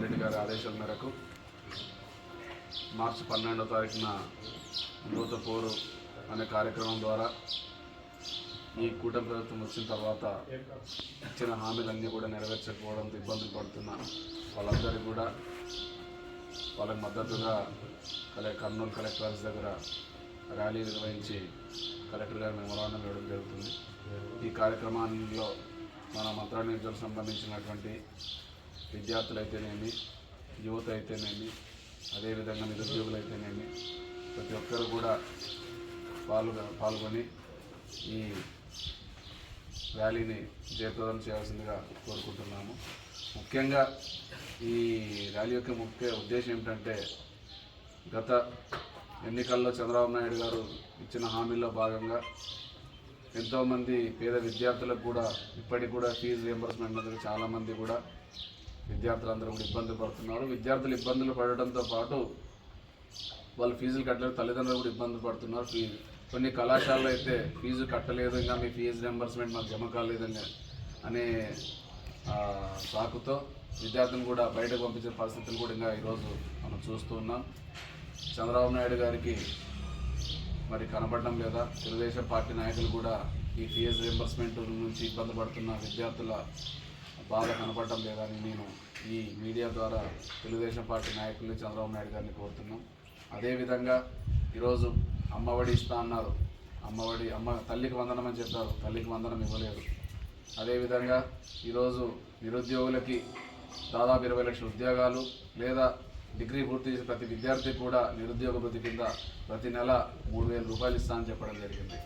రెడ్డి గారి ఆదేశాల మేరకు మార్చి 12వ తారీఖున యువత పోరు అనే కార్యక్రమం ద్వారా ఈ కూటమి ప్రభుత్వం వచ్చిన తర్వాత ఇచ్చిన హామీలన్నీ కూడా నెరవేర్చకపోవడంతో ఇబ్బందులు పడుతున్న వాళ్ళందరికీ కూడా వాళ్ళకి మద్దతుగా కర్నూలు కలెక్టర్ ఆఫీస్ దగ్గర ర్యాలీ నిర్వహించి కలెక్టర్ గారి మెమోరాండం ఇవ్వడం జరుగుతుంది. ఈ కార్యక్రమాల్లో మన మంత్రాలయ నియోజకవర్గానికి సంబంధించినటువంటి విద్యార్థులైతేనేమి, యువత అయితేనేమి, అదేవిధంగా నిరుద్యోగులు అయితేనేమి ప్రతి ఒక్కరు కూడా పాల్గొని ఈ ర్యాలీని జయప్రదం చేయాల్సిందిగా కోరుకుంటున్నాము. ముఖ్యంగా ఈ ర్యాలీ యొక్క ముఖ్య ఉద్దేశం ఏమిటంటే, గత ఎన్నికల్లో చంద్రబాబు నాయుడు గారు ఇచ్చిన హామీల్లో భాగంగా ఎంతోమంది పేద విద్యార్థులకు కూడా ఇప్పటికి కూడా ఫీజు రియంబర్స్మెంట్ మీద చాలామంది కూడా విద్యార్థులందరూ కూడా ఇబ్బందులు పడుతున్నారు. విద్యార్థులు ఇబ్బందులు పడడంతో పాటు వాళ్ళు ఫీజులు కట్టలేదు, తల్లిదండ్రులు కూడా ఇబ్బందులు పడుతున్నారు. కొన్ని కళాశాలలో అయితే ఫీజు కట్టలేదు, ఇంకా మీ ఫీజు రియంబర్స్మెంట్ మాకు జమ కాలేదని అనే సాకుతో విద్యార్థులను కూడా బయటకు పంపించే పరిస్థితులు కూడా ఇంకా ఈరోజు మనం చూస్తూ ఉన్నాం. చంద్రబాబు నాయుడు గారికి మరి కనబడడం లేదా, తెలుగుదేశం పార్టీ నాయకులు కూడా ఈ ఫీజు రియంబర్స్మెంట్ నుంచి ఇబ్బంది పడుతున్న విద్యార్థుల బాధ కనపడడం లేదని నేను ఈ మీడియా ద్వారా తెలుగుదేశం పార్టీ నాయకుల్ని, చంద్రబాబు నాయుడు గారిని కోరుతున్నాం. అదేవిధంగా ఈరోజు అమ్మఒడి ఇస్తా అన్నారు, తల్లికి వందనం అని చెప్పారు, తల్లికి వందనం ఇవ్వలేదు. అదేవిధంగా ఈరోజు నిరుద్యోగులకి దాదాపు 20 లక్షల ఉద్యోగాలు లేదా డిగ్రీ పూర్తి చేసిన ప్రతి విద్యార్థి కూడా నిరుద్యోగ వృత్తి కింద ప్రతి నెల 3,000 రూపాయలు ఇస్తా అని చెప్పడం జరిగింది.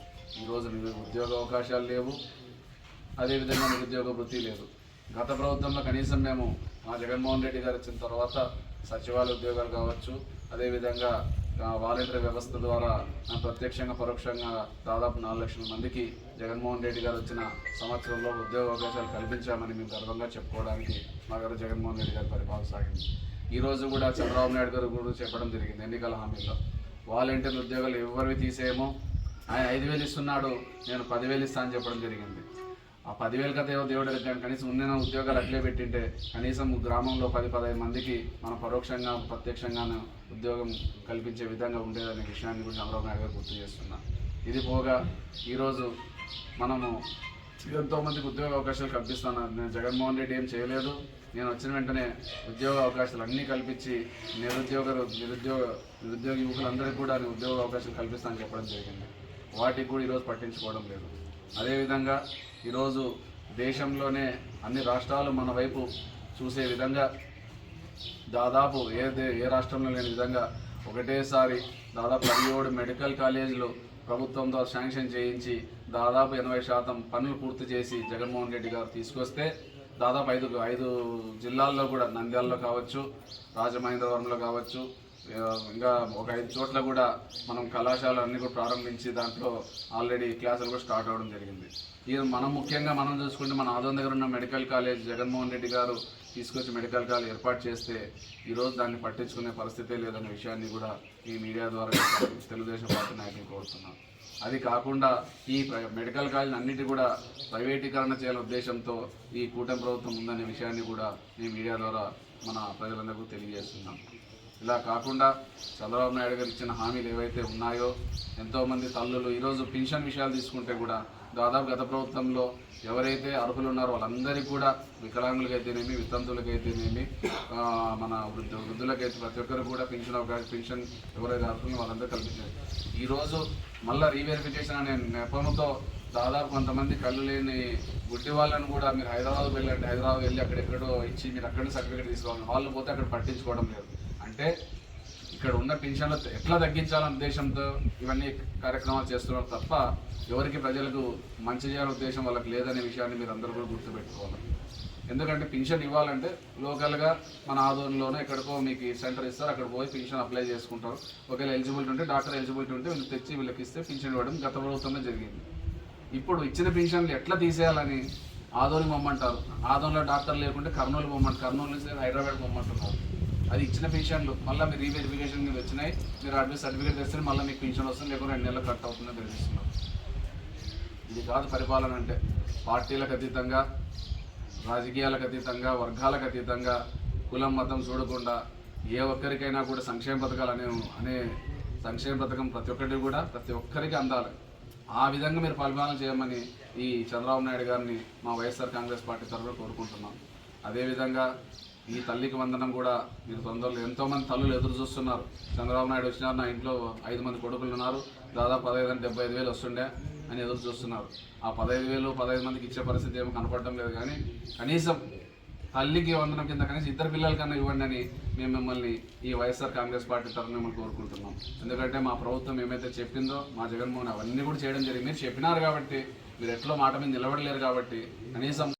ఈరోజు ఉద్యోగ అవకాశాలు లేవు, అదేవిధంగా నిరుద్యోగ వృత్తి లేదు. గత ప్రభుత్వంలో కనీసం మేము మా జగన్మోహన్ రెడ్డి గారు వచ్చిన తర్వాత సచివాలయ ఉద్యోగాలు కావచ్చు, అదేవిధంగా వాలంటీర్ వ్యవస్థ ద్వారా ప్రత్యక్షంగా పరోక్షంగా దాదాపు 4 లక్షల మందికి జగన్మోహన్ రెడ్డి గారు వచ్చిన సంవత్సరంలో ఉద్యోగ అవకాశాలు కల్పించామని మేము గర్వంగా చెప్పుకోవడానికి మా గారు జగన్మోహన్ రెడ్డి గారి పరిపాలన సాగింది. ఈరోజు కూడా చంద్రబాబు నాయుడు గారు కూడా చెప్పడం జరిగింది ఎన్నికల హామీలో, వాలంటీర్ ఉద్యోగాలు ఎవరివి తీసేమో, ఆయన 5,000 ఇస్తున్నాడు, నేను 10,000 ఇస్తా అని చెప్పడం జరిగింది. ఆ 10,000 కథ ఏవో దేవుడు కానీ కనీసం ఉన్న ఉద్యోగాలు అట్లే పెట్టింటే కనీసం గ్రామంలో 10-15 మందికి మనం పరోక్షంగా ప్రత్యక్షంగాను ఉద్యోగం కల్పించే విధంగా ఉండేదనే విషయాన్ని కూడా చంద్రబాబు నాయుడు గారు గుర్తు చేస్తున్నా. ఇది పోగా ఈరోజు మనము ఎంతోమందికి ఉద్యోగ అవకాశాలు కల్పిస్తున్నాను. నేను జగన్మోహన్ రెడ్డి ఏం చేయలేదు, నేను వచ్చిన వెంటనే ఉద్యోగ అవకాశాలు అన్నీ కల్పించి నిరుద్యోగ యువకులందరికీ కూడా నేను ఉద్యోగ అవకాశాలు కల్పిస్తానని చెప్పడం జరిగింది. వాటికి కూడా ఈరోజు పట్టించుకోవడం లేదు. అదేవిధంగా ఈరోజు దేశంలోనే అన్ని రాష్ట్రాలు మన వైపు చూసే విధంగా దాదాపు ఏ రాష్ట్రంలో లేని విధంగా ఒకటేసారి దాదాపు 17 మెడికల్ కాలేజీలు ప్రభుత్వం ద్వారా శాంక్షన్ చేయించి దాదాపు 80% పనులు పూర్తి చేసి జగన్మోహన్ రెడ్డి గారు తీసుకొస్తే దాదాపు 5 జిల్లాల్లో కూడా నంద్యాలలో కావచ్చు, రాజమహేంద్రవరంలో కావచ్చు, ఇంకా ఒక 5 చోట్ల కూడా మనం కళాశాలలు అన్నీ కూడా ప్రారంభించి దాంట్లో ఆల్రెడీ క్లాసులు కూడా స్టార్ట్ అవ్వడం జరిగింది. ముఖ్యంగా మనం చూసుకుంటే మన ఆదోన్ దగ్గర ఉన్న మెడికల్ కాలేజ్ జగన్మోహన్ రెడ్డి గారు తీసుకొచ్చి మెడికల్ కాలేజ్ ఏర్పాటు చేస్తే ఈరోజు దాన్ని పట్టించుకునే పరిస్థితే లేదనే విషయాన్ని కూడా ఈ మీడియా ద్వారా తెలుగుదేశం పార్టీ నాయకులు కోరుతున్నాం. అది కాకుండా ఈ మెడికల్ కాలేజ్ అన్నిటి కూడా ప్రైవేటీకరణ చేయాలనే ఉద్దేశంతో ఈ కూటమి ప్రభుత్వం ఉందనే విషయాన్ని కూడా ఈ మీడియా ద్వారా మన ప్రజలందరికీ తెలియజేస్తున్నాం. ఇలా కాకుండా చంద్రబాబు నాయుడు గారు ఇచ్చిన హామీలు ఏవైతే ఉన్నాయో, ఎంతోమంది తల్లులు ఈరోజు పెన్షన్ విషయాలు తీసుకుంటే కూడా దాదాపు గత ప్రభుత్వంలో ఎవరైతే అర్హులు ఉన్నారో వాళ్ళందరికీ కూడా వికలాంగులకైతేనేమి, వితంతువులకైతేనేమి, మన వృద్ధులకైతే ప్రతి ఒక్కరు కూడా పెన్షన్ ఎవరైతే అర్హులు వాళ్ళందరూ కల్పించారు. ఈరోజు మళ్ళీ రీవెరిఫికేషన్ అనే నెపంతో దాదాపు కొంతమంది కళ్ళు లేని గుడ్డి వాళ్ళని కూడా మీరు హైదరాబాద్ వెళ్ళండి, హైదరాబాద్ వెళ్ళి అక్కడెక్కడో ఇచ్చి మీరు అక్కడి సర్టిఫికేట్ తీసుకోవాలి, వాళ్ళు పోతే అక్కడ పట్టించుకోవడం లేదు. అంటే ఇక్కడ ఉన్న పెన్షన్లు ఎట్లా తగ్గించాలనే ఉద్దేశంతో ఇవన్నీ కార్యక్రమాలు చేస్తున్నారు తప్ప ఎవరికి ప్రజలకు మంచి చేయాలనే ఉద్దేశం వాళ్ళకి లేదనే విషయాన్ని మీరు అందరూ కూడా గుర్తుపెట్టుకోవాలి. ఎందుకంటే పెన్షన్ ఇవ్వాలంటే లోకల్గా మన ఆదోన్లోనే ఎక్కడికో మీకు సెంటర్ ఇస్తారు, అక్కడ పోయి పెన్షన్ అప్లై చేసుకుంటారు. ఒకవేళ ఎలిజిబిలిటీ ఉంటే, డాక్టర్ ఎలిజిబిలిటీ ఉంటే వీళ్ళు తెచ్చి వీళ్ళకి ఇస్తే పెన్షన్ ఇవ్వడం గత ప్రభుత్వంలో జరిగింది. ఇప్పుడు ఇచ్చిన పెన్షన్లు ఎట్లా తీసేయాలని ఆదోని పొమ్మంటారు, ఆదోన్లో డాక్టర్ లేకుంటే కర్నూలు పొమ్మంటారు, కర్నూలు నుంచి హైదరాబాద్ పొమ్మంటున్నారు. అది ఇచ్చిన పెన్షన్లు మళ్ళీ మీరు రీవెరిఫికేషన్ మీద వచ్చినాయి, మీరు అడ్మిట్ సర్టిఫికేట్ తెస్తే మళ్ళీ మీకు పెన్షన్ వస్తుంది, లేకపోతే 2 నెలలు కట్ అవుతుందని తెలిపిస్తున్నారు. ఇది కాదు పరిపాలన అంటే. పార్టీలకు అతీతంగా, రాజకీయాలకు అతీతంగా, వర్గాలకు అతీతంగా కులం మతం చూడకుండా ఏ ఒక్కరికైనా కూడా సంక్షేమ పథకాలు అనే సంక్షేమ పథకం ప్రతి ఒక్కరికి అందాలి. ఆ విధంగా మీరు పరిపాలన చేయమని ఈ చంద్రబాబు నాయుడు గారిని మా వైఎస్ఆర్ కాంగ్రెస్ పార్టీ తరఫున కోరుకుంటున్నాం. అదేవిధంగా ఈ తల్లికి వందనం కూడా మీరు తొందరలో ఎంతోమంది తల్లులు ఎదురు చూస్తున్నారు. చంద్రబాబు నాయుడు వచ్చినారు, నా ఇంట్లో 5 మంది కొడుకులు ఉన్నారు, దాదాపు 75,000 వస్తుండే అని ఎదురు చూస్తున్నారు. ఆ 15,000 మందికి ఇచ్చే పరిస్థితి ఏమో కనపడడం లేదు. కానీ కనీసం తల్లికి వందనం కింద కనీసం 2 పిల్లలకన్నా ఇవ్వండి అని మేము మిమ్మల్ని ఈ వైఎస్ఆర్ కాంగ్రెస్ పార్టీ తరఫున మిమ్మల్ని కోరుకుంటున్నాం. ఎందుకంటే మా ప్రభుత్వం ఏమైతే చెప్పిందో మా జగన్మోహన్ అవన్నీ కూడా చేయడం జరిగింది. మీరు చెప్పినారు కాబట్టి, మీరు ఎట్లో మాట మీద నిలబడలేరు కాబట్టి కనీసం